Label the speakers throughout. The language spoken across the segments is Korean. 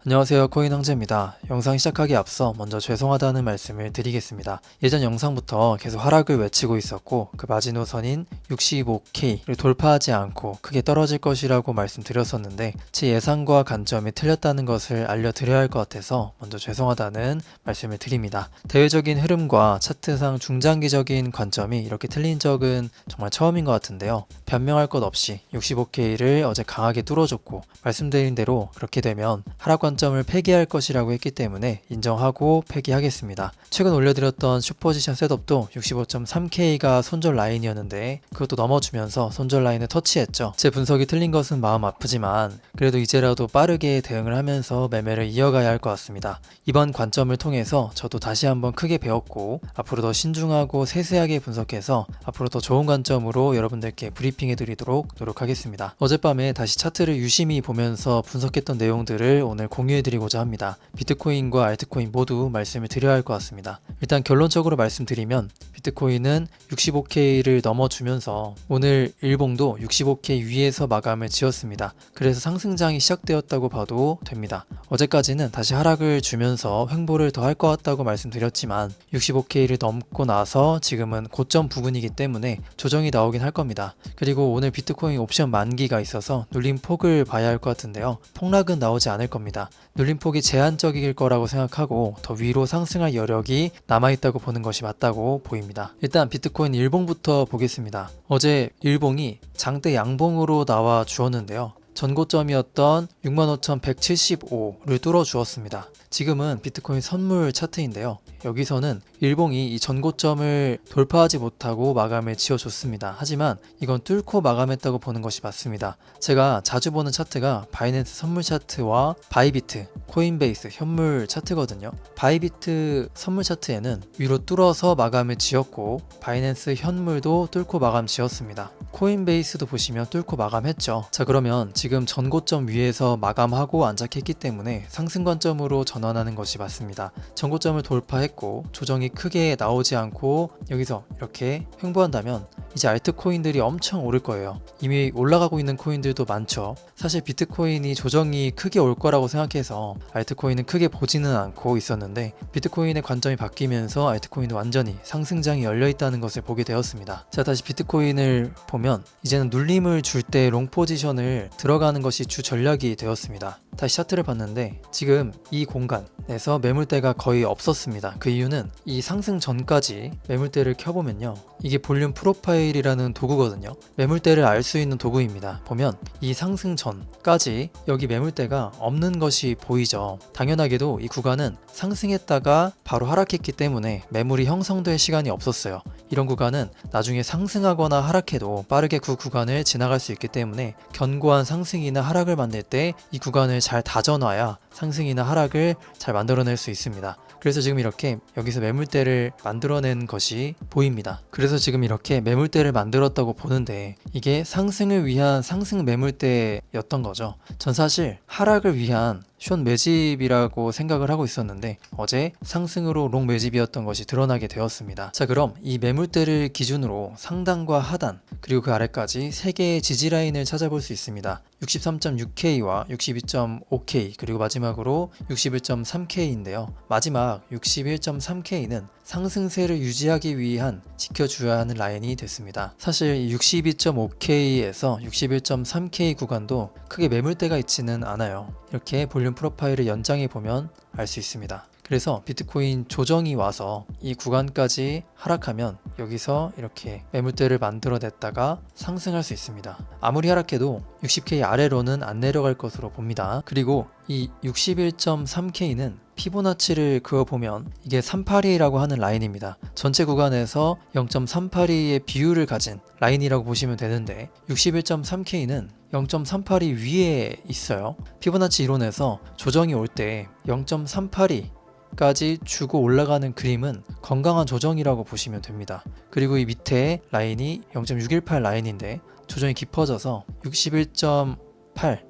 Speaker 1: 안녕하세요, 코인 황제입니다. 영상 시작하기 앞서 먼저 죄송하다는 말씀을 드리겠습니다. 예전 영상부터 계속 하락을 외치고 있었고 그 마지노선인 65K를 돌파하지 않고 크게 떨어질 것이라고 말씀드렸었는데 제 예상과 관점이 틀렸다는 것을 알려드려야 할 것 같아서 먼저 죄송하다는 말씀을 드립니다. 대외적인 흐름과 차트상 중장기적인 관점이 이렇게 틀린 적은 정말 처음인 것 같은데요. 변명할 것 없이 65K를 어제 강하게 뚫어줬고 말씀드린 대로 그렇게 되면 하락 관점을 폐기할 것이라고 했기 때문에 인정하고 폐기하겠습니다. 최근 올려드렸던 슈퍼지션 셋업도 65.3K가 손절 라인이었는데 그것도 넘어주면서 손절 라인을 터치했죠. 제 분석이 틀린 것은 마음 아프지만 그래도 이제라도 빠르게 대응을 하면서 매매를 이어가야 할 것 같습니다. 이번 관점을 통해서 저도 다시 한번 크게 배웠고 앞으로 더 신중하고 세세하게 분석해서 앞으로 더 좋은 관점으로 여러분들께 브리핑해 드리도록 노력하겠습니다. 어젯밤에 다시 차트를 유심히 보면서 분석했던 내용들을 오늘 공유해 드리고자 합니다. 비트코인과 알트코인 모두 말씀을 드려야 할 것 같습니다. 일단 결론적으로 말씀드리면 비트코인은 65K를 넘어주면서 오늘 일봉도 65K 위에서 마감을 지었습니다. 그래서 상승장이 시작되었다고 봐도 됩니다. 어제까지는 다시 하락을 주면서 횡보를 더 할 것 같다고 말씀드렸지만 65K를 넘고 나서 지금은 고점 부근이기 때문에 조정이 나오긴 할 겁니다. 그리고 오늘 비트코인 옵션 만기가 있어서 눌림폭을 봐야 할 것 같은데요. 폭락은 나오지 않을 겁니다. 눌림폭이 제한적일 거라고 생각하고 더 위로 상승할 여력이 남아있다고 보는 것이 맞다고 보입니다. 일단 비트코인 일봉부터 보겠습니다. 어제 일봉이 장대 양봉으로 나와 주었는데요. 전고점이었던 65,175를 뚫어 주었습니다. 지금은 비트코인 선물 차트인데요. 여기서는 일봉이 이 전고점을 돌파하지 못하고 마감을 지어줬습니다. 하지만 이건 뚫고 마감했다고 보는 것이 맞습니다. 제가 자주 보는 차트가 바이낸스 선물 차트와 바이비트, 코인베이스 현물 차트거든요. 바이비트 선물 차트에는 위로 뚫어서 마감을 지었고 바이낸스 현물도 뚫고 마감 지었습니다. 코인베이스도 보시면 뚫고 마감했죠. 자, 그러면 지금 전고점 위에서 마감하고 안착했기 때문에 상승 관점으로 전환하는 것이 맞습니다. 전고점을 돌파했고 조정이 크게 나오지 않고 여기서 이렇게 횡보한다면 이제 알트코인들이 엄청 오를 거예요. 이미 올라가고 있는 코인들도 많죠. 사실 비트코인이 조정이 크게 올 거라고 생각해서 알트코인은 크게 보지는 않고 있었는데 비트코인의 관점이 바뀌면서 알트코인도 완전히 상승장이 열려 있다는 것을 보게 되었습니다. 자, 다시 비트코인을 보면 이제는 눌림을 줄 때 롱 포지션을 들어가는 것이 주 전략이 되었습니다. 다시 차트를 봤는데 지금 이 공간에서 매물대가 거의 없었습니다. 그 이유는 이 상승 전까지 매물대를 켜보면요, 이게 볼륨 프로파일이라는 도구거든요. 매물대를 알 수 있는 도구입니다. 보면 이 상승 전까지 여기 매물대가 없는 것이 보이죠. 당연하게도 이 구간은 상승했다가 바로 하락했기 때문에 매물이 형성될 시간이 없었어요. 이런 구간은 나중에 상승하거나 하락해도 빠르게 그 구간을 지나갈 수 있기 때문에 견고한 상승이나 하락을 만들 때 이 구간을 잘 다져놔야 상승이나 하락을 잘 만들어낼 수 있습니다. 그래서 지금 이렇게 여기서 매물대를 만들어낸 것이 보입니다. 그래서 지금 이렇게 매물대를 만들었다고 보는데 이게 상승을 위한 상승 매물대였던 거죠. 전 사실 하락을 위한 숏 매집이라고 생각을 하고 있었는데 어제 상승으로 롱 매집이었던 것이 드러나게 되었습니다. 자, 그럼 이 매물대를 기준으로 상단과 하단 그리고 그 아래까지 3개의 지지라인을 찾아볼 수 있습니다. 63.6K와 62.5K 그리고 마지막으로 61.3K인데요. 마지막 61.3K는 상승세를 유지하기 위한 지켜줘야 하는 라인이 됐습니다. 사실 62.5K에서 61.3K 구간도 크게 매물대가 있지는 않아요. 이렇게 볼륨 프로파일을 연장해 보면 알 수 있습니다. 그래서 비트코인 조정이 와서 이 구간까지 하락하면 여기서 이렇게 매물대를 만들어냈다가 상승할 수 있습니다. 아무리 하락해도 60K 아래로는 안 내려갈 것으로 봅니다. 그리고 이 61.3K는 피보나치를 그어보면 이게 382라고 하는 라인입니다. 전체 구간에서 0.382의 비율을 가진 라인이라고 보시면 되는데 61.3K는 0.382 위에 있어요. 피보나치 이론에서 조정이 올 때 0.382 까지 주고 올라가는 그림은 건강한 조정이라고 보시면 됩니다. 그리고 이 밑에 라인이 0.618 라인인데 조정이 깊어져서 61.8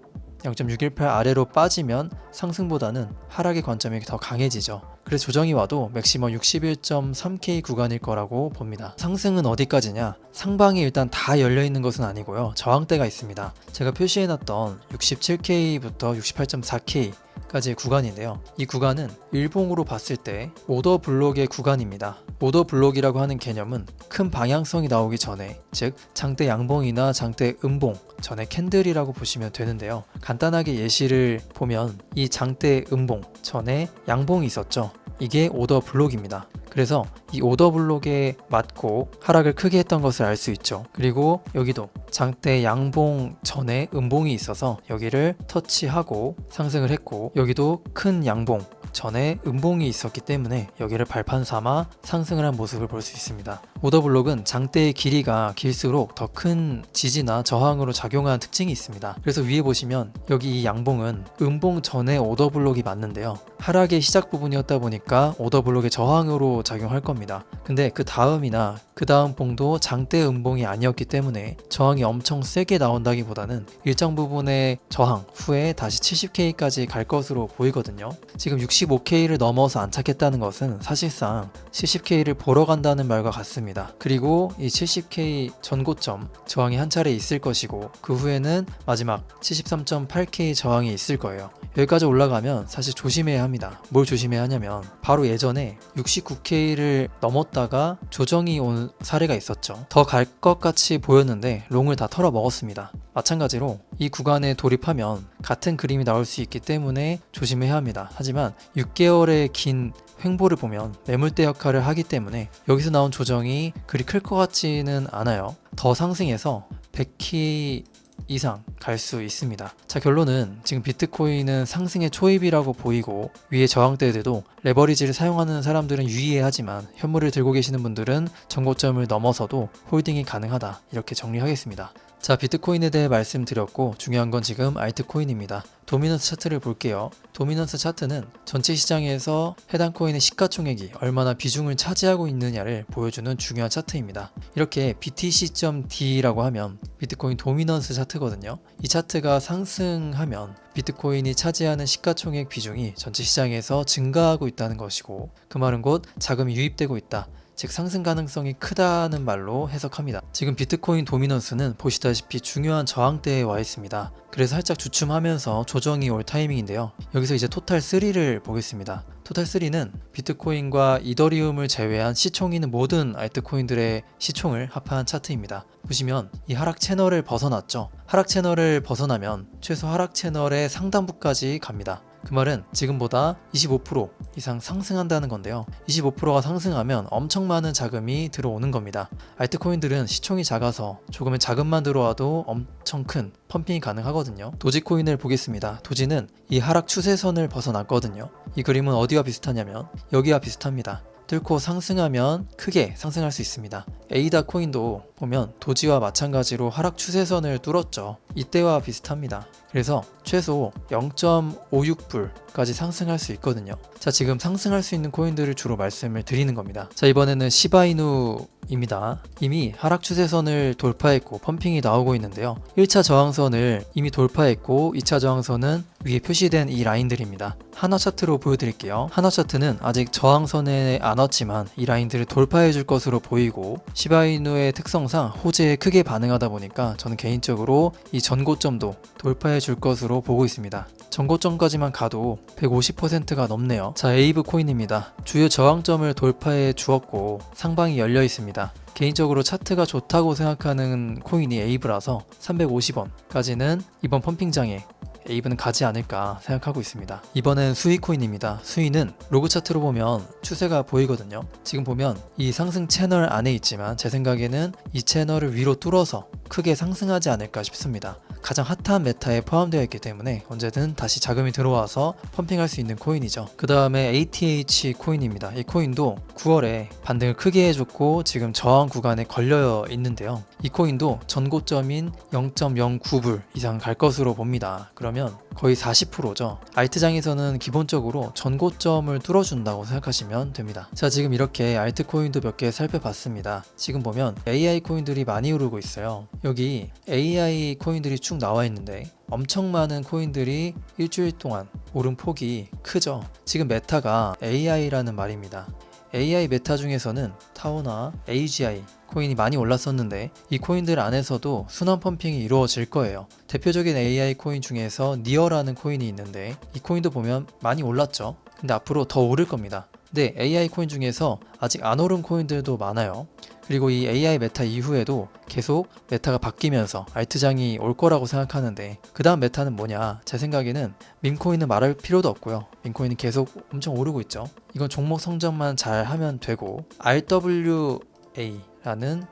Speaker 1: 0.618 아래로 빠지면 상승보다는 하락의 관점이 더 강해지죠. 그래서 조정이 와도 맥시멈 61.3K 구간일 거라고 봅니다. 상승은 어디까지냐? 상방이 일단 다 열려있는 것은 아니고요. 저항대가 있습니다. 제가 표시해놨던 67K부터 68.4K K까지의 구간인데요. 이 구간은 일봉으로 봤을 때 오더 블록의 구간입니다. 오더 블록이라고 하는 개념은 큰 방향성이 나오기 전에, 즉 장대 양봉이나 장대 음봉 전에 캔들이라고 보시면 되는데요. 간단하게 예시를 보면 이 장대 음봉 전에 양봉이 있었죠. 이게 오더 블록입니다. 그래서 이 오더 블록에 맞고 하락을 크게 했던 것을 알 수 있죠. 그리고 여기도 장대 양봉 전에 음봉이 있어서 여기를 터치하고 상승을 했고, 여기도 큰 양봉 전에 음봉이 있었기 때문에 여기를 발판 삼아 상승을 한 모습을 볼 수 있습니다. 오더블록은 장대의 길이가 길수록 더 큰 지지나 저항으로 작용하는 특징이 있습니다. 그래서 위에 보시면 여기 이 양봉은 음봉 전에 오더블록이 맞는데요. 하락의 시작 부분이었다 보니까 오더블록의 저항으로 작용할 겁니다. 근데 그 다음이나 그 다음 봉도 장대 음봉이 아니었기 때문에 저항이 엄청 세게 나온다기보다는 일정 부분의 저항 후에 다시 70K까지 갈 것으로 보이거든요. 지금 65K를 넘어서 안착했다는 것은 사실상 70K를 보러 간다는 말과 같습니다. 그리고 이 70K 전고점 저항이 한 차례 있을 것이고, 그 후에는 마지막 73.8K 저항이 있을 거예요. 여기까지 올라가면 사실 조심해야 합니다. 뭘 조심해야 하냐면 바로 예전에 69K를 넘었다가 조정이 온 사례가 있었죠. 더 갈 것 같이 보였는데 롱을 다 털어 먹었습니다. 마찬가지로 이 구간에 돌입하면 같은 그림이 나올 수 있기 때문에 조심해야 합니다. 하지만 6개월의 긴 횡보를 보면 매물대 역할을 하기 때문에 여기서 나온 조정이 그리 클 것 같지는 않아요. 더 상승해서 100K 이상 갈 수 있습니다. 자, 결론은 지금 비트코인은 상승의 초입이라고 보이고, 위에 저항대들도 레버리지를 사용하는 사람들은 유의해야지만 현물을 들고 계시는 분들은 전고점을 넘어서도 홀딩이 가능하다, 이렇게 정리하겠습니다. 자, 비트코인에 대해 말씀드렸고, 중요한 건 지금 알트코인입니다. 도미넌스 차트를 볼게요. 도미넌스 차트는 전체 시장에서 해당 코인의 시가총액이 얼마나 비중을 차지하고 있느냐를 보여주는 중요한 차트입니다. 이렇게 BTC.D라고 하면 비트코인 도미넌스 차트거든요. 이 차트가 상승하면 비트코인이 차지하는 시가총액 비중이 전체 시장에서 증가하고 있다는 것이고, 그 말은 곧 자금이 유입되고 있다, 즉 상승 가능성이 크다는 말로 해석합니다. 지금 비트코인 도미넌스는 보시다시피 중요한 저항대에 와 있습니다. 그래서 살짝 주춤하면서 조정이 올 타이밍인데요. 여기서 이제 토탈 3를 보겠습니다. 토탈 3는 비트코인과 이더리움을 제외한 시총이 있는 모든 알트코인들의 시총을 합한 차트입니다. 보시면 이 하락 채널을 벗어났죠. 하락 채널을 벗어나면 최소 하락 채널의 상단부까지 갑니다. 그 말은 지금보다 25% 이상 상승한다는 건데요. 25%가 상승하면 엄청 많은 자금이 들어오는 겁니다. 알트코인들은 시총이 작아서 조금의 자금만 들어와도 엄청 큰 펌핑이 가능하거든요. 도지코인을 보겠습니다. 도지는 이 하락 추세선을 벗어났거든요. 이 그림은 어디와 비슷하냐면 여기와 비슷합니다. 뚫고 상승하면 크게 상승할 수 있습니다. 에이다 코인도 보면 도지와 마찬가지로 하락 추세선을 뚫었죠. 이때와 비슷합니다. 그래서 최소 0.56불까지 상승할 수 있거든요. 자, 지금 상승할 수 있는 코인들을 주로 말씀을 드리는 겁니다. 자, 이번에는 시바이누입니다. 이미 하락 추세선을 돌파했고 펌핑이 나오고 있는데요. 1차 저항선을 이미 돌파했고 2차 저항선은 위에 표시된 이 라인들입니다. 한화 차트로 보여드릴게요. 한화 차트는 아직 저항선에 안 왔지만 이 라인들을 돌파해 줄 것으로 보이고, 시바이누의 특성상 호재에 크게 반응하다 보니까 저는 개인적으로 이 전고점도 돌파해 줄 것으로 보고 있습니다. 전고점까지만 가도 150%가 넘네요. 자, 에이브 코인입니다. 주요 저항점을 돌파해 주었고 상방이 열려 있습니다. 개인적으로 차트가 좋다고 생각하는 코인이 에이브라서 350원까지는 이번 펌핑장에 에이브는 가지 않을까 생각하고 있습니다. 이번엔 수이 코인입니다. 수이는 로그 차트로 보면 추세가 보이거든요. 지금 보면 이 상승 채널 안에 있지만 제 생각에는 이 채널을 위로 뚫어서 크게 상승하지 않을까 싶습니다. 가장 핫한 메타에 포함되어 있기 때문에 언제든 다시 자금이 들어와서 펌핑할 수 있는 코인이죠. 그 다음에 ATH 코인입니다. 이 코인도 9월에 반등을 크게 해줬고 지금 저항 구간에 걸려 있는데요. 이 코인도 전고점인 0.09불 이상 갈 것으로 봅니다. 그러면 거의 40%죠. 알트장에서는 기본적으로 전고점을 뚫어준다고 생각하시면 됩니다. 자, 지금 이렇게 알트코인도 몇 개 살펴봤습니다. 지금 보면 AI 코인들이 많이 오르고 있어요. 여기 AI 코인들이 쭉 나와 있는데 엄청 많은 코인들이 일주일 동안 오른 폭이 크죠. 지금 메타가 AI라는 말입니다. AI 메타 중에서는 타오나 AGI 코인이 많이 올랐었는데 이 코인들 안에서도 순환 펌핑이 이루어질 거예요. 대표적인 AI 코인 중에서 니어라는 코인이 있는데 이 코인도 보면 많이 올랐죠. 근데 앞으로 더 오를 겁니다. 근데 AI 코인 중에서 아직 안 오른 코인들도 많아요. 그리고 이 AI 메타 이후에도 계속 메타가 바뀌면서 알트장이 올 거라고 생각하는데 그 다음 메타는 뭐냐? 제 생각에는 밈코인은 말할 필요도 없고요. 밈코인은 계속 엄청 오르고 있죠. 이건 종목 성장만 잘 하면 되고 RWA라는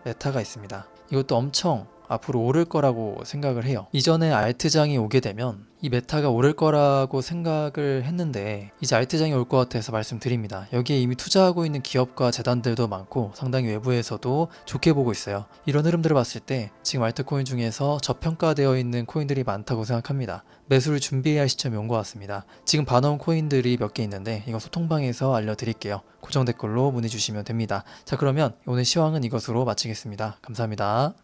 Speaker 1: 메타가 있습니다. 이것도 엄청 앞으로 오를 거라고 생각을 해요. 이전에 알트장이 오게 되면 이 메타가 오를 거라고 생각을 했는데 이제 알트장이 올 것 같아서 말씀드립니다. 여기에 이미 투자하고 있는 기업과 재단들도 많고 상당히 외부에서도 좋게 보고 있어요. 이런 흐름들을 봤을 때 지금 알트코인 중에서 저평가되어 있는 코인들이 많다고 생각합니다. 매수를 준비해야 할 시점이 온 것 같습니다. 지금 봐놓은 코인들이 몇 개 있는데 이거 소통방에서 알려드릴게요. 고정 댓글로 문의 주시면 됩니다. 자, 그러면 오늘 시황은 이것으로 마치겠습니다. 감사합니다.